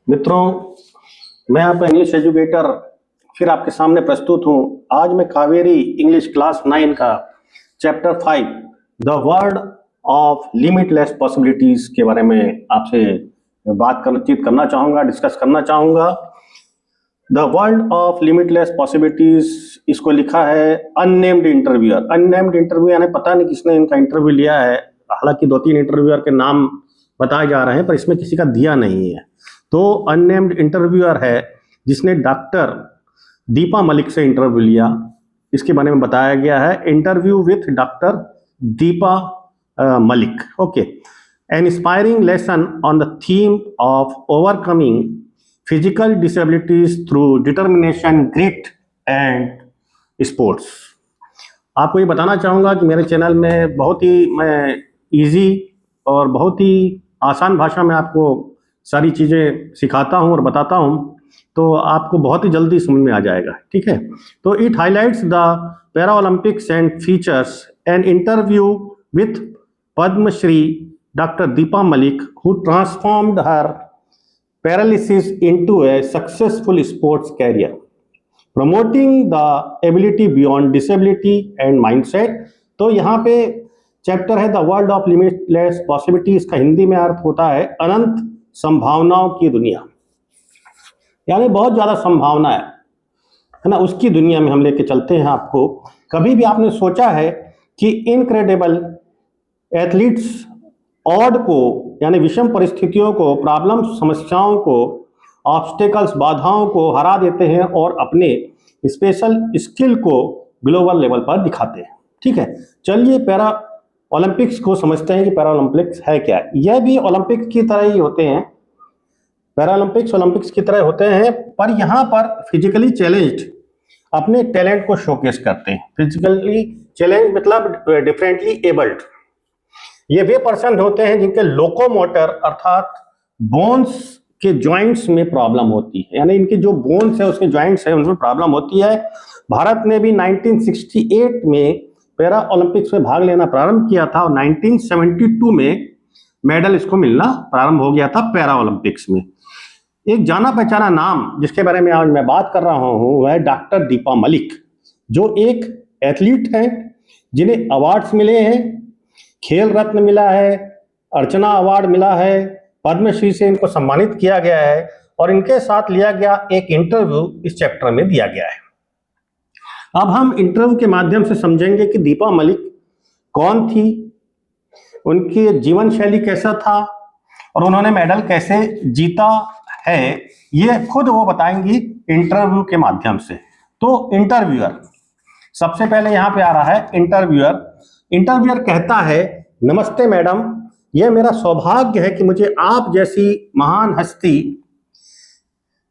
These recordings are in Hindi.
मित्रों, मैं आपका इंग्लिश एजुकेटर फिर आपके सामने प्रस्तुत हूँ। आज मैं कावेरी इंग्लिश क्लास 9 का chapter 5 the world of limitless possibilities के बारे में आपसे बातचीत करना चाहूँगा, डिस्कस करना चाहूँगा। The world of limitless possibilities, इसको लिखा है अननेम्ड इंटरव्यूअर। अननेम्ड इंटरव्यू यानी पता नहीं किसने इनका इंटरव्यू लिया है। हालांकि 2-3 इंटरव्यूअर के नाम बताए जा रहे हैं पर इसमें किसी का दिया नहीं है। तो अननेम्ड इंटरव्यूअर है जिसने डॉक्टर दीपा मलिक से इंटरव्यू लिया। इसके बारे में बताया गया है interview with doctor Deepa Malik. Okay, an inspiring lesson on the theme of overcoming physical disabilities through determination, grit and sports. आपको ये बताना चाहूँगा कि मेरे चैनल में बहुत ही मैं इजी और बहुत ही आसान भाषा में आपको सारी चीज़ें सिखाता हूँ और बताता हूँ, तो आपको बहुत ही जल्दी समझ में आ जाएगा। ठीक है, तो it highlights the para Olympics and features an interview with Padmashri doctor Deepa Malik who transformed her paralysis into a successful sports career, promoting the ability beyond disability and mindset. तो यहाँ पे चैप्टर है the world of limitless possibilities का हिंदी में अर्थ होता है अनंत संभावनाओं की दुनिया, यानी बहुत ज्यादा संभावना है ना, उसकी दुनिया में हम लेके चलते हैं आपको। कभी भी आपने सोचा है कि इनक्रेडिबल एथलीट्स ऑड को यानी विषम परिस्थितियों को, प्रॉब्लम, समस्याओं को, ऑब्स्टेकल्स, बाधाओं को हरा देते हैं और अपने स्पेशल स्किल को ग्लोबल लेवल पर दिखाते हैं। ठीक है, चलिए पैरा ओलंपिक्स को समझते हैं कि पैरा ओलंपिक्स है क्या। यह भी ओलंपिक्स की तरह ही होते हैं, पैरा ओलंपिक्स की तरह होते हैं, पर यहाँ पर फिजिकली चैलेंज्ड अपने टैलेंट को शोकेस करते हैं। फिजिकली चैलेंज मतलब डिफरेंटली एबल्ड। ये वे पर्सन होते हैं जिनके लोकोमोटर अर्थात बोन्स के जॉइंट्स में प्रॉब्लम होती है, यानी इनके जो बोन्स है उसके जॉइंट्स है उनमें प्रॉब्लम होती है। भारत ने भी 1968 में पैरा ओलंपिक्स में भाग लेना प्रारंभ किया था और 1972 में मेडल इसको मिलना प्रारंभ हो गया था पैरा ओलंपिक्स में। एक जाना पहचाना नाम जिसके बारे में आज मैं बात कर रहा हूँ वह है डॉक्टर दीपा मलिक, जो एक एथलीट हैं जिन्हें अवार्ड्स मिले हैं, खेल रत्न मिला है, अर्चना अवार्ड मिला है, पद्मश्री से इनको सम्मानित किया गया है और इनके साथ लिया गया एक इंटरव्यू इस चैप्टर में दिया गया है। अब हम इंटरव्यू के माध्यम से समझेंगे कि दीपा मलिक कौन थी, उनकी जीवन शैली कैसा था और उन्होंने मेडल कैसे जीता है, ये खुद वो बताएंगी इंटरव्यू के माध्यम से। तो इंटरव्यूअर सबसे पहले यहाँ पे आ रहा है इंटरव्यूअर कहता है, नमस्ते मैडम, यह मेरा सौभाग्य है कि मुझे आप जैसी महान हस्ती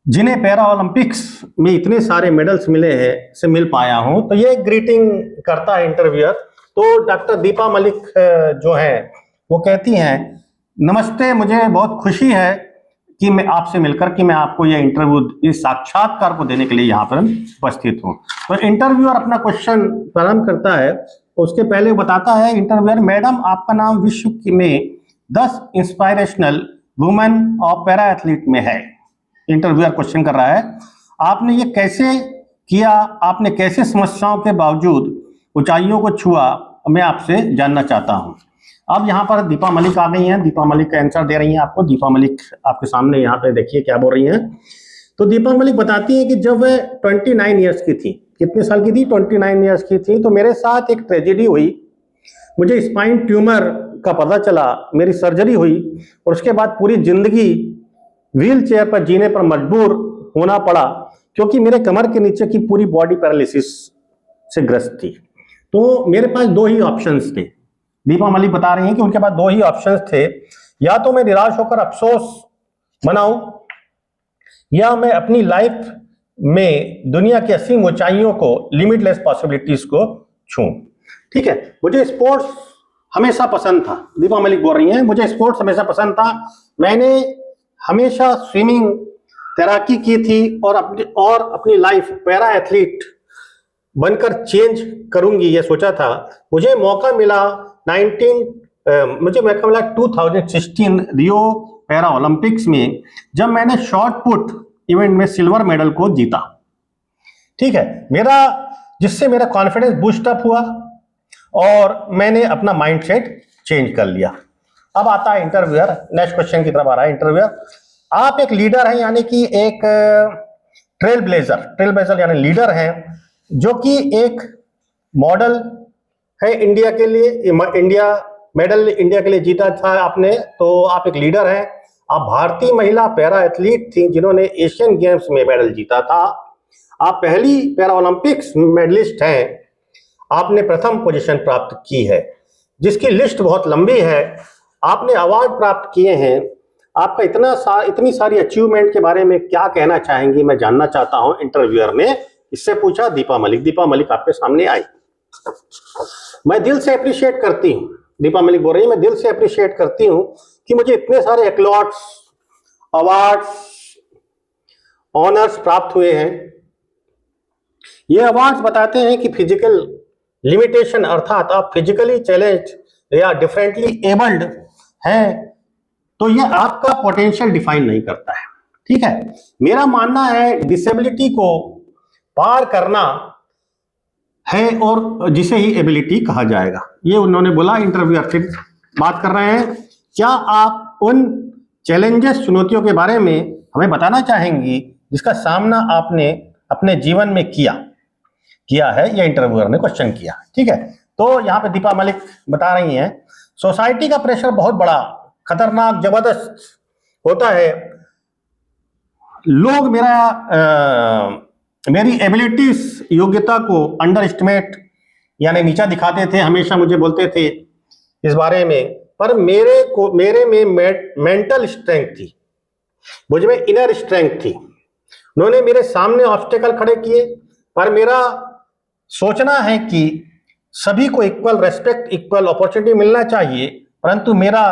जिन्हें पैरा ओलंपिक्स में इतने सारे मेडल्स मिले हैं से मिल पाया हूं। तो ये ग्रीटिंग करता है इंटरव्यूअर। तो डॉक्टर दीपा मलिक जो है वो कहती हैं, नमस्ते, मुझे बहुत खुशी है कि मैं आपसे मिलकर कि मैं आपको ये इंटरव्यू, इस साक्षात्कार को देने के लिए यहाँ पर उपस्थित हूँ। तो इंटरव्यूअर अपना क्वेश्चन प्रारंभ करता है। उसके पहले बताता है इंटरव्यूअर, मैडम आपका नाम विश्व में 10 inspirational women of para athlete में है। इंटरव्यूअर क्वेश्चन कर रहा है, आपने ये कैसे किया, आपने कैसे समस्याओं के बावजूद ऊंचाइयों को छुआ, मैं आपसे जानना चाहता हूं। अब यहाँ पर दीपा मलिक आ गई हैं, दीपा मलिक का आंसर दे रही हैं आपको। दीपा मलिक आपके सामने यहाँ पे देखिए क्या बोल रही हैं। तो दीपा मलिक बताती हैं कि जब वह 29 ईयर्स की थी, कितने साल की थी, 29 ईयर्स की थी, तो मेरे साथ एक ट्रेजेडी हुई। मुझे स्पाइन ट्यूमर का पता चला, मेरी सर्जरी हुई और उसके बाद पूरी जिंदगी व्हील चेयर पर जीने पर मजबूर होना पड़ा क्योंकि मेरे कमर के नीचे की पूरी बॉडी पैरालिसिस से ग्रस्त थी। तो मेरे पास 2 ही ऑप्शंस थे। दीपा मलिक बता रही हैं कि उनके पास 2 ही ऑप्शंस थे, या तो मैं निराश होकर अफसोस मनाऊं या मैं अपनी लाइफ में दुनिया की असीम ऊंचाइयों को, लिमिटलेस पॉसिबिलिटीज को छूं। ठीक है, मुझे स्पोर्ट्स हमेशा पसंद था। दीपा मलिक बोल रही हैं, मुझे स्पोर्ट्स हमेशा पसंद था। मैंने हमेशा स्विमिंग, तैराकी की थी और अपनी लाइफ पैरा एथलीट बनकर चेंज करूंगी ये सोचा था। मुझे मौका मिला 2016 रियो पैरा ओलंपिक्स में जब मैंने शॉट पुट इवेंट में सिल्वर मेडल को जीता। ठीक है, जिससे मेरा कॉन्फिडेंस बूस्ट अप हुआ और मैंने अपना माइंडसेट चेंज कर लिया। अब आता है इंटरव्यूअर, नेक्स्ट क्वेश्चन की तरफ आ रहा है इंटरव्यूअर। आप एक लीडर हैं, यानी कि एक ट्रेल ब्लेजर यानी लीडर हैं, जो कि एक मॉडल है इंडिया के लिए। मेडल इंडिया के लिए जीता था आपने, तो आप एक लीडर हैं। आप भारतीय महिला पैरा एथलीट थी जिन्होंने एशियन गेम्स में मेडल जीता था। आप पहली पैरा ओलंपिक्स मेडलिस्ट हैं। आपने प्रथम पोजीशन प्राप्त की है, जिसकी लिस्ट बहुत लंबी है। आपने अवार्ड प्राप्त किए हैं। आपका इतनी सारी अचीवमेंट के बारे में क्या कहना चाहेंगी, मैं जानना चाहता हूं। इंटरव्यूअर ने इससे पूछा दीपा मलिक आपके सामने आई। मैं दिल से अप्रिशिएट करती हूँ, दीपा मलिक बोल रही है, मैं दिल से अप्रिशिएट करती हूँ कि मुझे इतने सारे एक्लॉट्स, अवार्ड्स, ऑनर्स प्राप्त हुए हैं। ये अवार्ड्स बताते हैं कि फिजिकल लिमिटेशन अर्थात आप फिजिकली चैलेंज्ड या डिफरेंटली एबल्ड हैं, तो ये आपका पोटेंशियल डिफाइन नहीं करता है। ठीक है, मेरा मानना है डिसेबिलिटी को पार करना है और जिसे ही एबिलिटी कहा जाएगा। ये उन्होंने बोला। इंटरव्यूअर फिर बात कर रहे हैं, क्या आप उन चैलेंजेस, चुनौतियों के बारे में हमें बताना चाहेंगी जिसका सामना आपने अपने जीवन में किया है? ये इंटरव्यूअर ने क्वेश्चन किया। ठीक है, तो यहाँ पे दीपा मलिक बता रही हैं, सोसाइटी का प्रेशर बहुत बड़ा, खतरनाक, जबरदस्त होता है। लोग मेरी एबिलिटीज, योग्यता को अंडर एस्टिमेट यानी नीचा दिखाते थे, हमेशा मुझे बोलते थे इस बारे में। पर मेरे में मेंटल स्ट्रेंथ थी, मुझ में इनर स्ट्रेंथ थी। उन्होंने मेरे सामने ऑब्स्टेकल खड़े किए, पर मेरा सोचना है कि सभी को इक्वल रेस्पेक्ट, इक्वल अपॉर्चुनिटी मिलना चाहिए। परंतु मेरा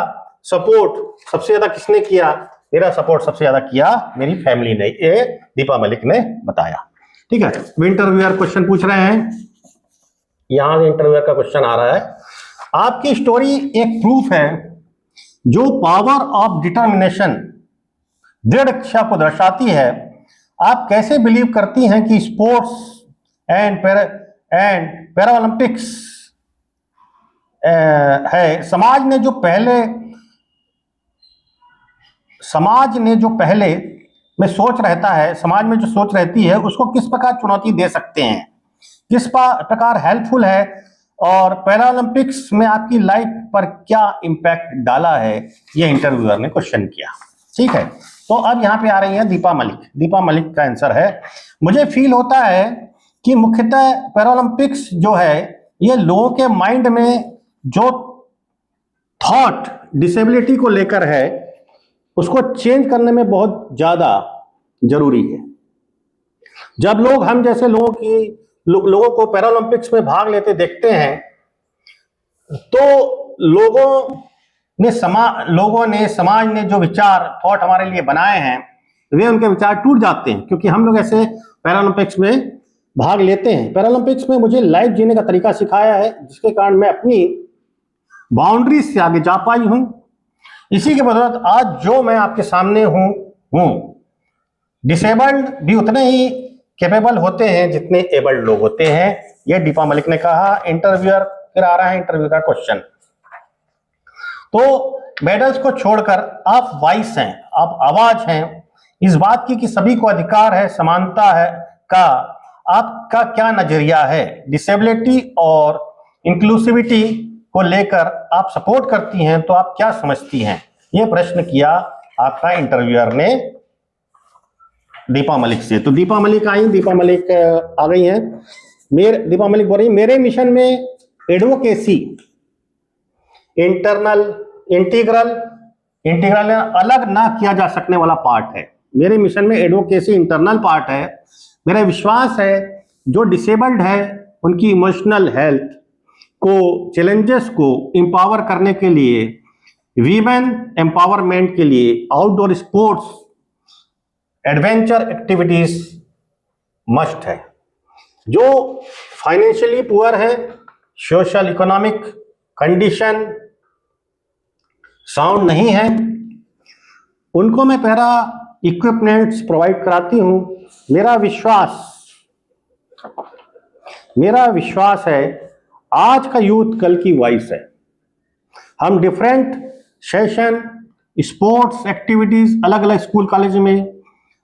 सपोर्ट सबसे ज्यादा किसने किया? मेरा सपोर्ट सबसे ज्यादा किया मेरी फैमिली ने, ये दीपा मलिक ने बताया। ठीक है, इंटरव्यूअर क्वेश्चन पूछ रहे हैं। यहां से इंटरव्यूअर का क्वेश्चन आ रहा है, आपकी स्टोरी एक प्रूफ है जो पावर ऑफ डिटर्मिनेशन, दृढ़ इच्छा को दर्शाती है। आप कैसे बिलीव करती हैं कि स्पोर्ट्स एंड पैरा ओलंपिक्स है समाज में सोच रहता है, समाज में जो सोच रहती है उसको किस प्रकार चुनौती दे सकते हैं, किस प्रकार हेल्पफुल है, और पैरा ओलंपिक्स में आपकी लाइफ पर क्या इम्पैक्ट डाला है? ये इंटरव्यूअर ने क्वेश्चन किया। ठीक है, तो अब यहाँ पे आ रही है दीपा मलिक का आंसर है, मुझे फील होता है कि मुख्यतः पैरा ओलंपिक्स जो है ये लोगों के माइंड में जो थॉट डिसेबिलिटी को लेकर है उसको चेंज करने में बहुत ज्यादा जरूरी है। जब हम जैसे लोगों को पैरा ओलंपिक्स में भाग लेते देखते हैं, तो लोगों ने समाज ने जो विचार, थॉट हमारे लिए बनाए हैं, वे उनके विचार टूट जाते हैं, क्योंकि हम लोग ऐसे पैरा ओलंपिक्स में भाग लेते हैं। पैरा ओलंपिक्स में मुझे लाइफ जीने का तरीका सिखाया है, जिसके कारण मैं अपनी बाउंड्रीज से आगे जा पाई हूं। इसी के बदौलत आज जो मैं आपके सामने हूं। डिसेबल्ड भी उतने ही कैपेबल होते हैं जितने एबल्ड लोग होते हैं, यह दीपा मलिक ने कहा। इंटरव्यूअर फिर आ रहा है इंटरव्यू का क्वेश्चन, तो मेडल्स को छोड़कर आप वॉइस हैं, आप आवाज हैं इस बात की कि सभी को अधिकार है, समानता है का आपका क्या नजरिया है? डिसेबिलिटी और इंक्लूसिविटी को लेकर आप सपोर्ट करती हैं, तो आप क्या समझती हैं? ये प्रश्न किया आपका इंटरव्यूअर ने दीपा मलिक से। तो दीपा मलिक आ गई हैं। दीपा मलिक बोल रही, मेरे मिशन में एडवोकेसी इंटीग्रल अलग ना किया जा सकने वाला पार्ट है। मेरे मिशन में एडवोकेसी इंटरनल पार्ट है। मेरा विश्वास है जो डिसेबल्ड है उनकी इमोशनल हेल्थ को, चैलेंजेस को एम्पावर करने के लिए, वीमेन एम्पावरमेंट के लिए outdoor sports, adventure activities must है। जो फाइनेंशियली पुअर है, सोशल इकोनॉमिक कंडीशन साउंड नहीं है, उनको मैं पैरा इक्विपमेंट्स प्रोवाइड कराती हूँ। मेरा विश्वास है आज का यूथ कल की वॉइस है। हम डिफरेंट सेशन, स्पोर्ट्स एक्टिविटीज अलग अलग स्कूल कॉलेज में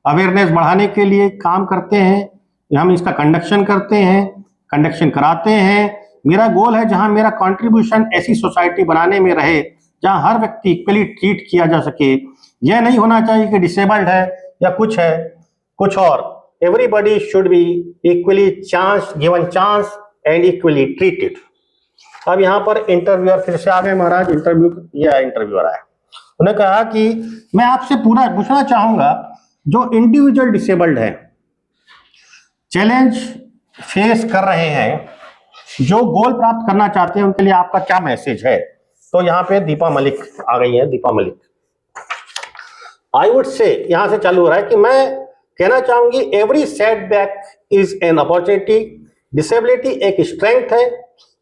अवेयरनेस बढ़ाने के लिए काम करते हैं। हम इसका कंडक्शन करते हैं, कंडक्शन कराते हैं। मेरा गोल है जहां मेरा कंट्रीब्यूशन ऐसी सोसाइटी बनाने में रहे जहां हर व्यक्ति इक्वली ट्रीट किया जा सके। यह नहीं होना चाहिए कि डिसेबल्ड है या कुछ है कुछ और। Everybody should be equally given chance and equally treated. अब यहाँ पर इंटरव्यूअर फिर से आ गए महाराज। इंटरव्यूअर आया, उन्होंने कहा कि मैं आपसे पूरा पूछना चाहूंगा, जो इंडिविजुअल डिसेबल्ड है, चैलेंज फेस कर रहे हैं, जो गोल प्राप्त करना चाहते हैं, उनके लिए आपका क्या मैसेज है? तो यहाँ पे दीपा मलिक आ गई हैं। Deepa Malik, I would say, यहां से चालू हो रहा है कि मैं कहना चाहूंगी, every setback is an opportunity. Disability एक स्ट्रेंथ है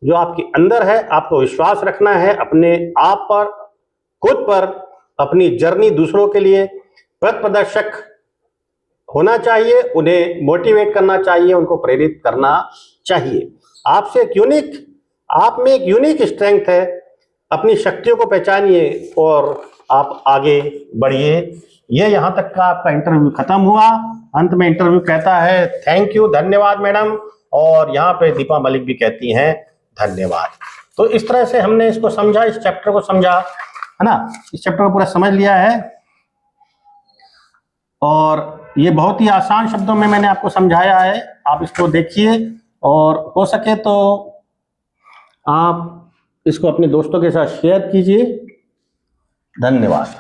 जो आपके अंदर है। आपको विश्वास रखना है अपने आप पर, खुद पर, अपनी जर्नी दूसरों के लिए पथ प्रदर्शक होना चाहिए, उन्हें मोटिवेट करना चाहिए, उनको प्रेरित करना चाहिए। आप में एक यूनिक स्ट्रेंथ है। अपनी शक्तियों को पहचानिए और आप आगे बढ़िए। ये यहाँ तक का आपका इंटरव्यू खत्म हुआ। अंत में इंटरव्यू कहता है थैंक यू, धन्यवाद मैडम, और यहाँ पे दीपा मलिक भी कहती हैं धन्यवाद। तो इस तरह से हमने इसको समझा, इस चैप्टर को समझा, है ना। इस चैप्टर को पूरा समझ लिया है और ये बहुत ही आसान शब्दों में मैंने आपको समझाया है। आप इसको देखिए और हो सके तो आप इसको अपने दोस्तों के साथ शेयर कीजिए। धन्यवाद।